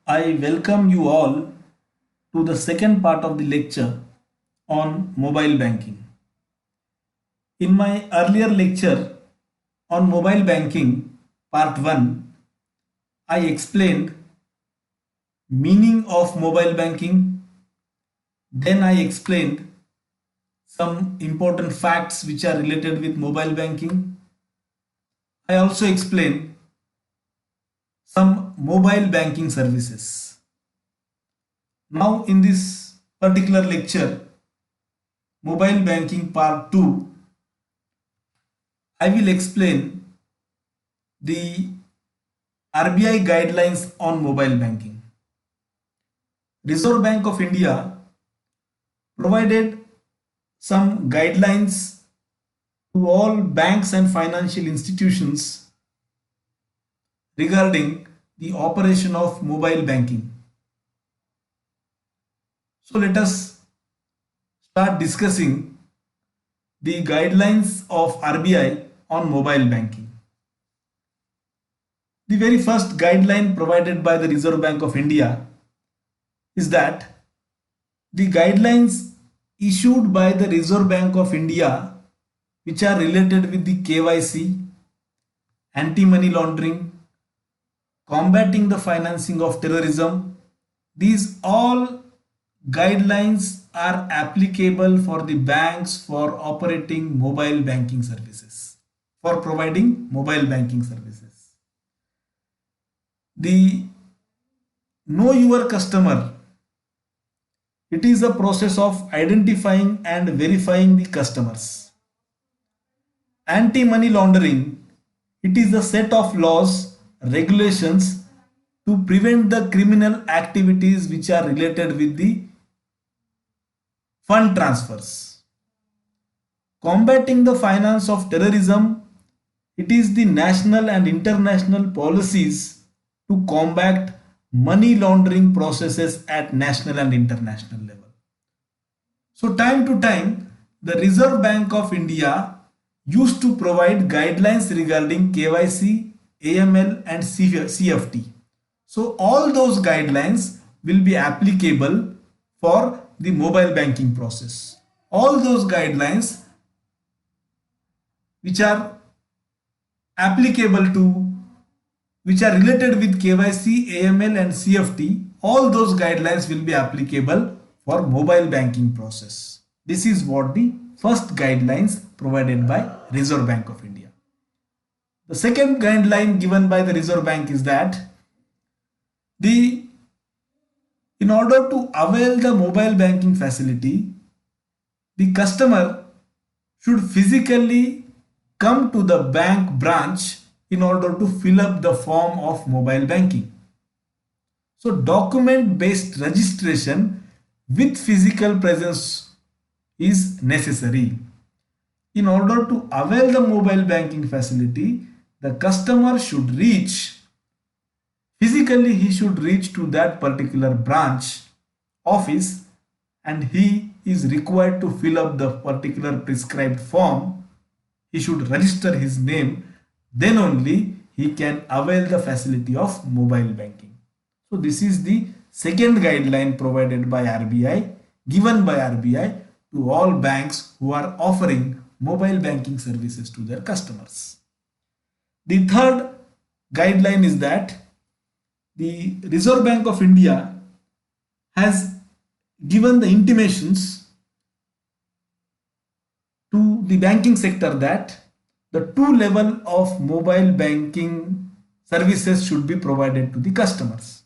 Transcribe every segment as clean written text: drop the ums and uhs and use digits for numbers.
I welcome you all to the second part of the lecture on mobile banking. In my earlier lecture on mobile banking, part 1, I explained meaning of mobile banking. Then I explained some important facts which are related with mobile banking. I also explained some mobile banking services. Now in this particular lecture, mobile banking part 2, I will explain the RBI guidelines on mobile banking. Reserve Bank of India provided some guidelines to all banks and financial institutions regarding the operation of mobile banking. So let us start discussing the guidelines of RBI on mobile banking. The very first guideline provided by the Reserve Bank of India is that the guidelines issued by the Reserve Bank of India which are related with the KYC, anti-money laundering, combating the financing of terrorism, these all guidelines are applicable for the banks for operating mobile banking services, for providing mobile banking services. The Know Your Customer, it is a process of identifying and verifying the customers. Anti-money laundering, it is a set of laws, regulations to prevent the criminal activities which are related with the fund transfers. Combating the finance of terrorism, it is the national and international policies to combat money laundering processes at national and international level. So time to time, the Reserve Bank of India used to provide guidelines regarding KYC, AML and CFT. So all those guidelines will be applicable for the mobile banking process. All those guidelines which are applicable to, which are related with KYC, AML and CFT, all those guidelines will be applicable for mobile banking process. This is what the first guidelines provided by Reserve Bank of India. The second guideline given by the Reserve Bank is that in order to avail the mobile banking facility, the customer should physically come to the bank branch in order to fill up the form of mobile banking. So document based registration with physical presence is necessary. In order to avail the mobile banking facility, the customer should reach, physically he should reach to that particular branch office and he is required to fill up the particular prescribed form. He should register his name, then only he can avail the facility of mobile banking. So this is the second guideline provided by RBI, given by RBI to all banks who are offering mobile banking services to their customers. The third guideline is that the Reserve Bank of India has given the intimations to the banking sector that the two level of mobile banking services should be provided to the customers.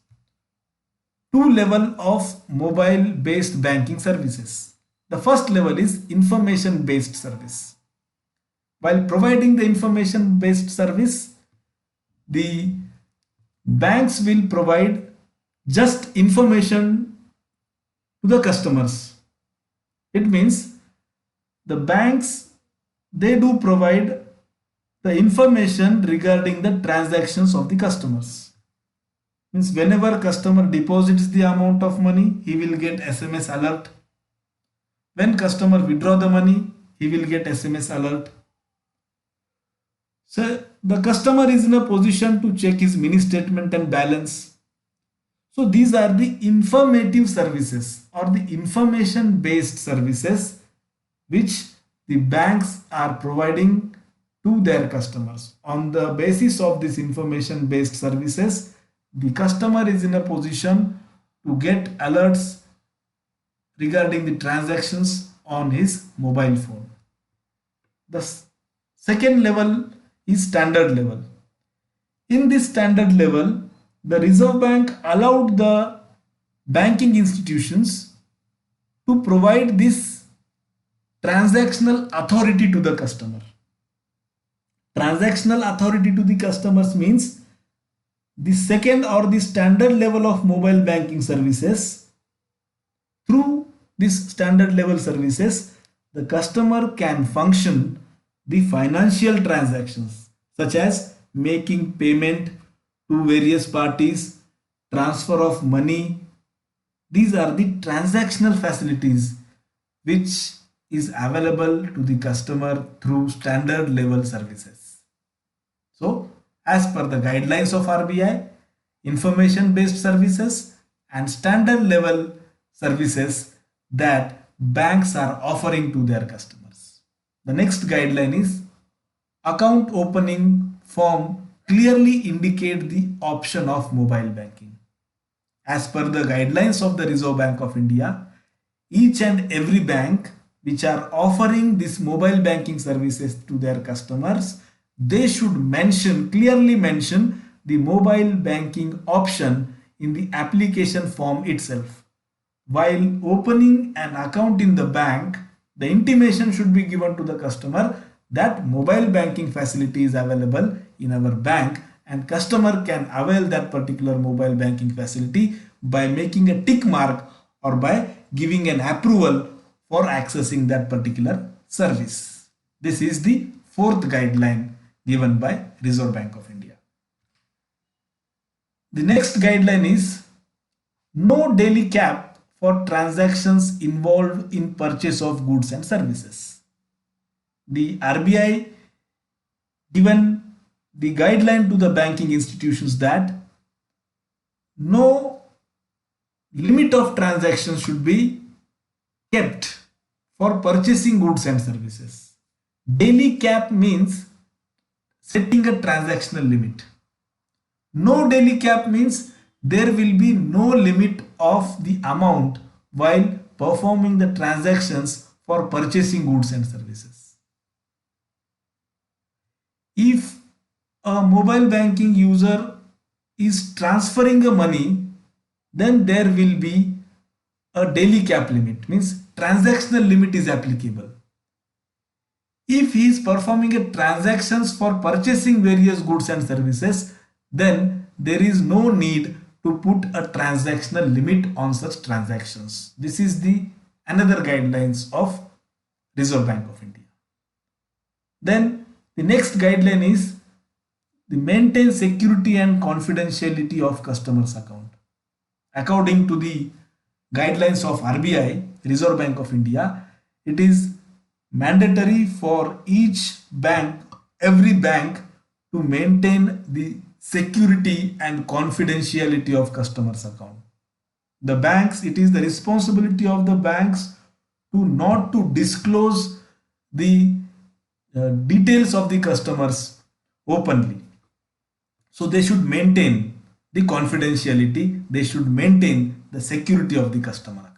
Two level of mobile based banking services. The first level is information based service. While providing the information based service, the banks will provide just information to the customers. It means the banks, they do provide the information regarding the transactions of the customers. Means whenever customer deposits the amount of money, he will get SMS alert. When customer withdraw the money, he will get SMS alert. So the customer is in a position to check his mini statement and balance. So these are the informative services or the information based services which the banks are providing to their customers. On the basis of this information based services, the customer is in a position to get alerts regarding the transactions on his mobile phone. The second level is standard level. In this standard level, the Reserve Bank allowed the banking institutions to provide this transactional authority to the customer. Transactional authority to the customers means the second or the standard level of mobile banking services. Through this standard level services, the customer can function the financial transactions such as making payment to various parties, transfer of money. These are the transactional facilities which is available to the customer through standard level services. So, as per the guidelines of RBI, information based services and standard level services that banks are offering to their customers. The next guideline is account opening form clearly indicate the option of mobile banking. As per the guidelines of the Reserve Bank of India, each and every bank which are offering this mobile banking services to their customers, they should clearly mention the mobile banking option in the application form itself. While opening an account in the bank, the intimation should be given to the customer that mobile banking facility is available in our bank and customer can avail that particular mobile banking facility by making a tick mark or by giving an approval for accessing that particular service. This is the fourth guideline given by Reserve Bank of India. The next guideline is no daily cap for transactions involved in purchase of goods and services. The RBI given the guideline to the banking institutions that no limit of transactions should be kept for purchasing goods and services. Daily cap means setting a transactional limit. No daily cap means there will be no limit of the amount while performing the transactions for purchasing goods and services. If a mobile banking user is transferring the money, then there will be a daily cap limit, means transactional limit is applicable. If he is performing a transactions for purchasing various goods and services, then there is no need to put a transactional limit on such transactions. This is the another guidelines of Reserve Bank of India. Then the next guideline is the maintain security and confidentiality of customers account. According to the guidelines of RBI, Reserve Bank of India, it is mandatory for each bank, every bank to maintain the security and confidentiality of customers account. The banks, it is the responsibility of the banks to not to disclose the details of the customers openly. So they should maintain the confidentiality, they should maintain the security of the customer account.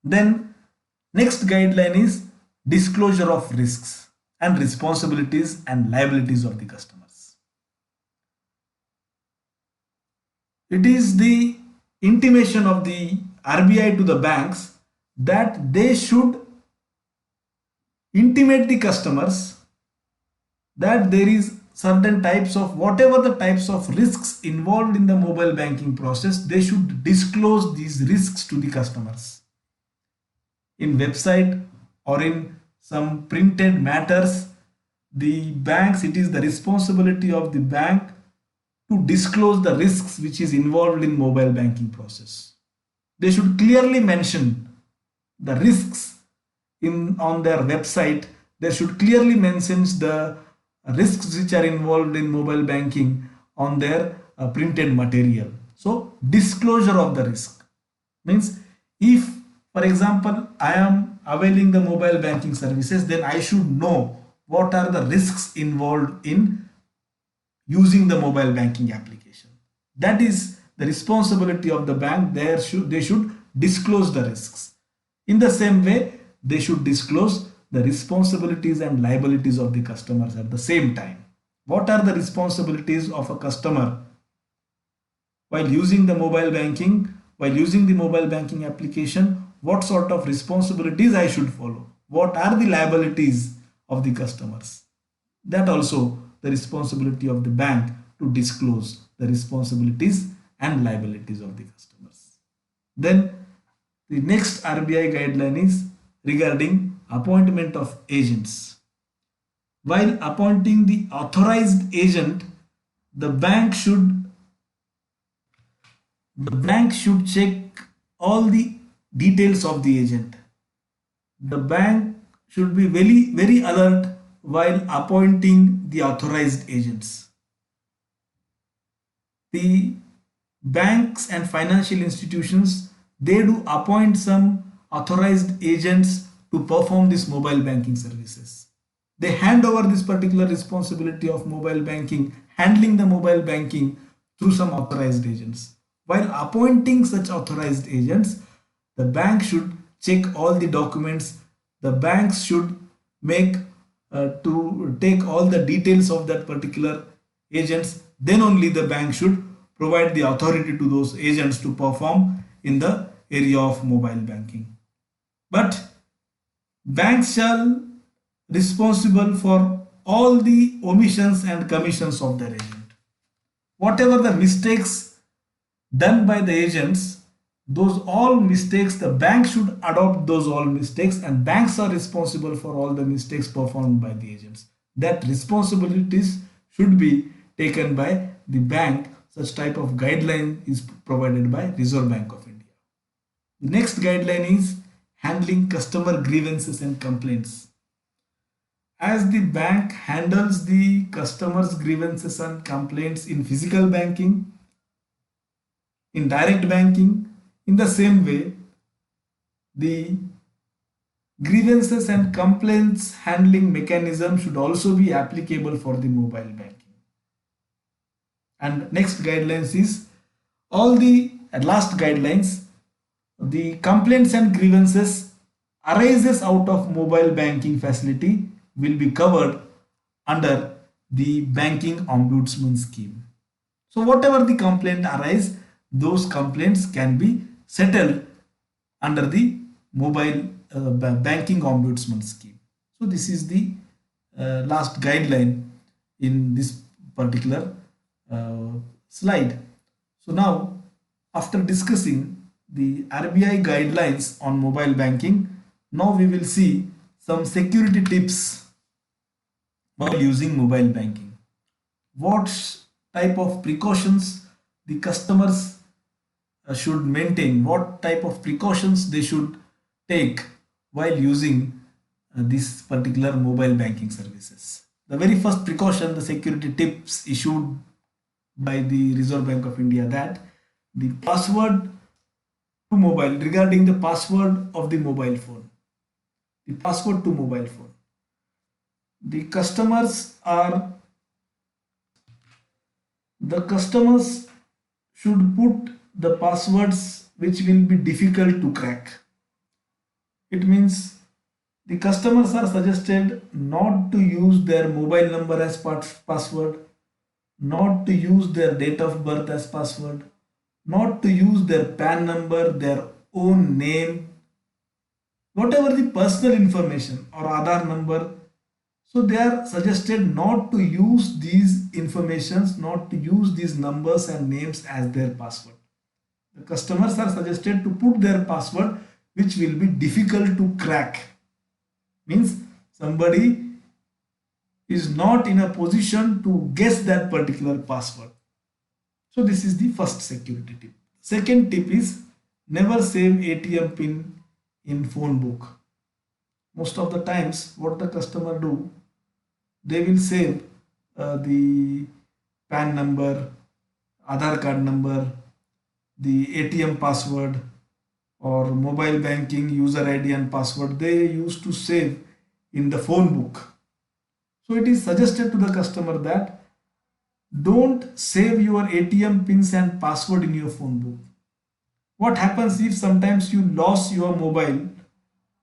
Then next guideline is disclosure of risks and responsibilities and liabilities of the customers. It is the intimation of the RBI to the banks that they should intimate the customers that there is certain types of whatever the types of risks involved in the mobile banking process, they should disclose these risks to the customers in website or in some printed matters. The banks, it is the responsibility of the bank to disclose the risks which is involved in mobile banking process. They should clearly mention the risks on their website. They should clearly mention the risks which are involved in mobile banking on their printed material. So disclosure of the risk means, if for example I am availing the mobile banking services, then I should know what are the risks involved in using the mobile banking application. That is the responsibility of the bank. They should disclose the risks. In the same way, they should disclose the responsibilities and liabilities of the customers at the same time. What are the responsibilities of a customer while using the mobile banking? While using the mobile banking application, what sort of responsibilities I should follow? What are the liabilities of the customers? That also the responsibility of the bank to disclose the responsibilities and liabilities of the customers. Then the next RBI guideline is regarding appointment of agents. While appointing the authorized agent, the bank should check all the details of the agent. The bank should be very alert while appointing the authorized agents. The banks and financial institutions, they do appoint some authorized agents to perform this mobile banking services. They hand over this particular responsibility of mobile banking, handling the mobile banking through some authorized agents. While appointing such authorized agents, the bank should check all the documents. The banks should make to take all the details of that particular agents. Then only the bank should provide the authority to those agents to perform in the area of mobile banking. But banks shall responsible for all the omissions and commissions of their agent. Whatever the mistakes done by the agents, those all mistakes, the bank should adopt those all mistakes, and banks are responsible for all the mistakes performed by the agents. That responsibilities should be taken by the bank. Such type of guideline is provided by Reserve Bank of India. The next guideline is handling customer grievances and complaints. As the bank handles the customers' grievances and complaints in physical banking, in direct banking, in the same way, the grievances and complaints handling mechanism should also be applicable for the mobile banking. And next guidelines is all the last guidelines, the complaints and grievances arises out of mobile banking facility will be covered under the banking ombudsman scheme. So whatever the complaint arise, those complaints can be settled under the mobile banking ombudsman scheme. So this is the last guideline in this particular slide. So now, after discussing the RBI guidelines on mobile banking, now we will see some security tips while using mobile banking. What type of precautions the customers should maintain, what type of precautions they should take while using this particular mobile banking services. The very first precaution, the security tips issued by the Reserve Bank of India, that the password to mobile, regarding the password of the mobile phone, the password to mobile phone, the customers should put the passwords which will be difficult to crack. It means the customers are suggested not to use their mobile number as password, not to use their date of birth as password, not to use their PAN number, their own name, whatever the personal information or Aadhaar number. So they are suggested not to use these informations, not to use these numbers and names as their password. The customers are suggested to put their password which will be difficult to crack. Means somebody is not in a position to guess that particular password. So this is the first security tip. Second tip is never save ATM pin in phone book. Most of the times what the customer do, they will save the PAN number, Aadhaar card number, the ATM password or mobile banking user ID and password they used to save in the phone book. So it is suggested to the customer that don't save your ATM pins and password in your phone book. What happens if sometimes you lost your mobile,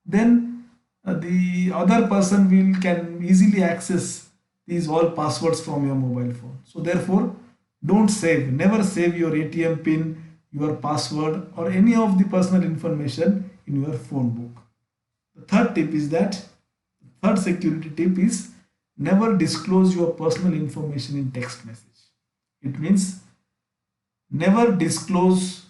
then the other person will can easily access these all passwords from your mobile phone. So therefore, don't save, never save your ATM pin, your password or any of the personal information in your phone book. The third tip is that third security tip is never disclose your personal information in text message. It means never disclose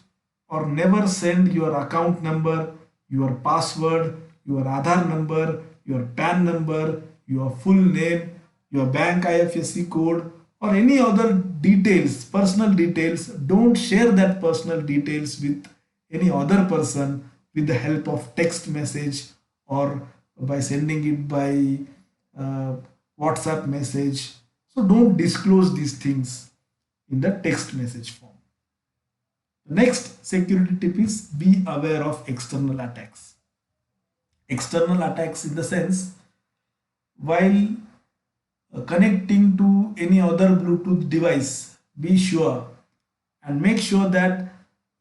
or never send your account number, your password, your Aadhaar number, your PAN number, your full name, your bank IFSC code, or any other details, personal details. Don't share that personal details with any other person with the help of text message or by sending it by uh, WhatsApp message. So don't disclose these things in the text message form. The next security tip is be aware of external attacks. External attacks in the sense while connecting to any other Bluetooth device, be sure and make sure that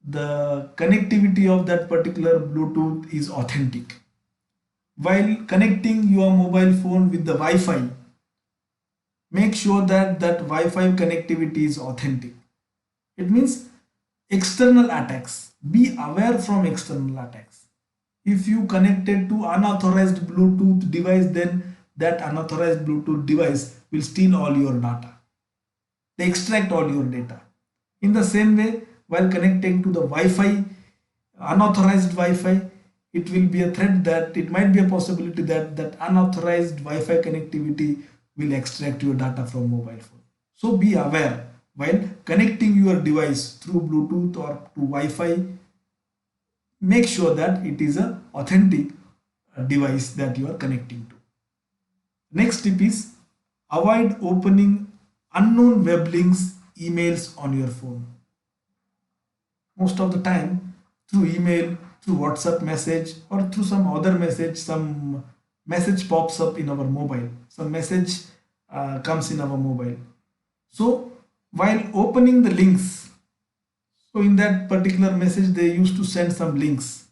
the connectivity of that particular Bluetooth is authentic. While connecting your mobile phone with the Wi-Fi, make sure that that Wi-Fi connectivity is authentic. It means external attacks. Be aware from external attacks. If you connected to unauthorized Bluetooth device, then that unauthorized Bluetooth device will steal all your data. They extract all your data. In the same way, while connecting to the Wi-Fi, unauthorized Wi-Fi, it will be a threat that it might be a possibility that that unauthorized Wi-Fi connectivity will extract your data from mobile phone. So be aware while connecting your device through Bluetooth or to Wi-Fi, make sure that it is a authentic device that you are connecting to. Next tip is avoid opening unknown web links, emails on your phone. Most of the time through email, through WhatsApp message or through some other message, some message pops up in our mobile, some message comes in our mobile. So while opening the links, so in that particular message they used to send some links.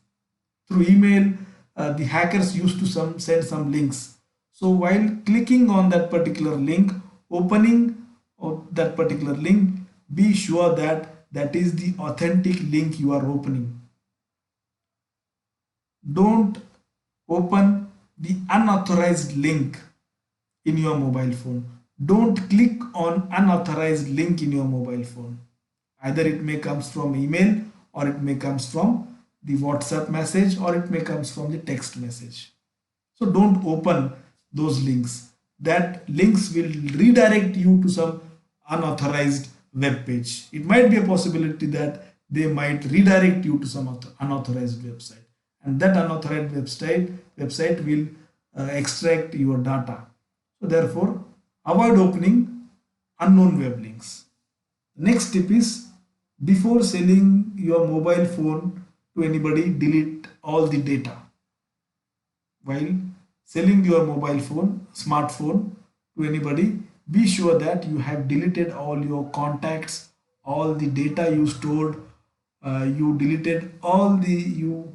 Through email, the hackers used to send some links. So while clicking on that particular link, opening of that particular link, be sure that that is the authentic link you are opening. Don't open the unauthorized link in your mobile phone. Don't click on unauthorized link in your mobile phone. Either it may comes from email or it may comes from the WhatsApp message or it may comes from the text message. So don't open those links. That links will redirect you to some unauthorized web page. It might be a possibility that they might redirect you to some unauthorized website, and that unauthorized website will extract your data. So therefore, avoid opening unknown web links. Next tip is before selling your mobile phone to anybody, delete all the data. While selling your mobile phone, smartphone to anybody, be sure that you have deleted all your contacts, all the data you stored, you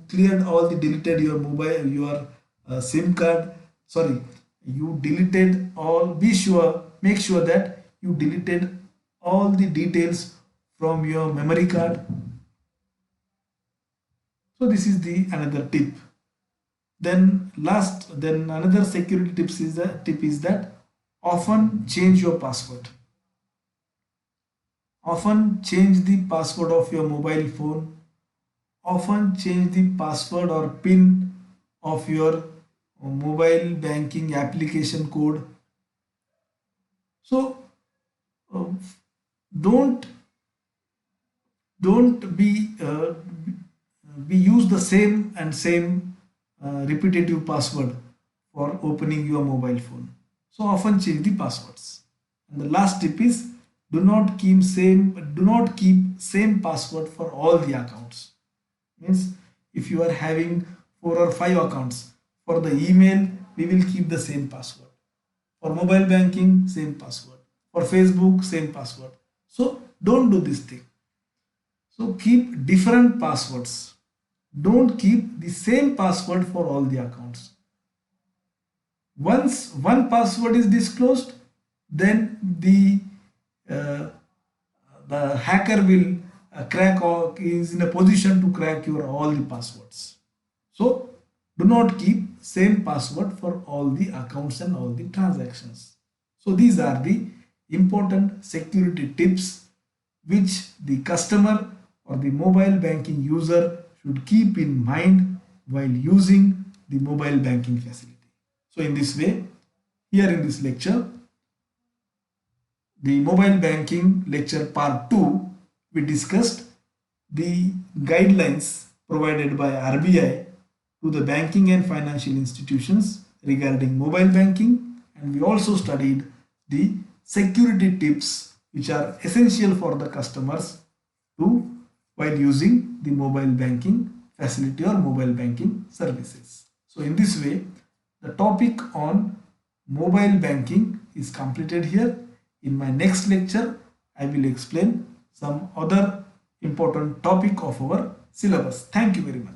cleared all the deleted your mobile, your SIM card. Sorry, you deleted all. Be sure, make sure that you deleted all the details from your memory card. So this is the another tip. Then another security tip is that often change your password. Often change the password of your mobile phone. Often change the password or PIN of your mobile banking application code. So uh, don't don't be use the same repetitive password for opening your mobile phone. So often change the passwords. And the last tip is do not keep same password for all the accounts. Means if you are having 4 or 5 accounts, for the email we will keep the same password, for mobile banking same password, for Facebook same password. So don't do this thing. So keep different passwords. Don't keep the same password for all the accounts. Once one password is disclosed, then uh, the hacker will crack or is in a position to crack your all the passwords. So do not keep same password for all the accounts and all the transactions. So these are the important security tips which the customer or the mobile banking user should keep in mind while using the mobile banking facility. So in this way, here in this lecture, the mobile banking lecture part 2, we discussed the guidelines provided by RBI to the banking and financial institutions regarding mobile banking, and we also studied the security tips which are essential for the customers to while using the mobile banking facility or mobile banking services. So in this way, the topic on mobile banking is completed here. In my next lecture, I will explain some other important topic of our syllabus. Thank you very much.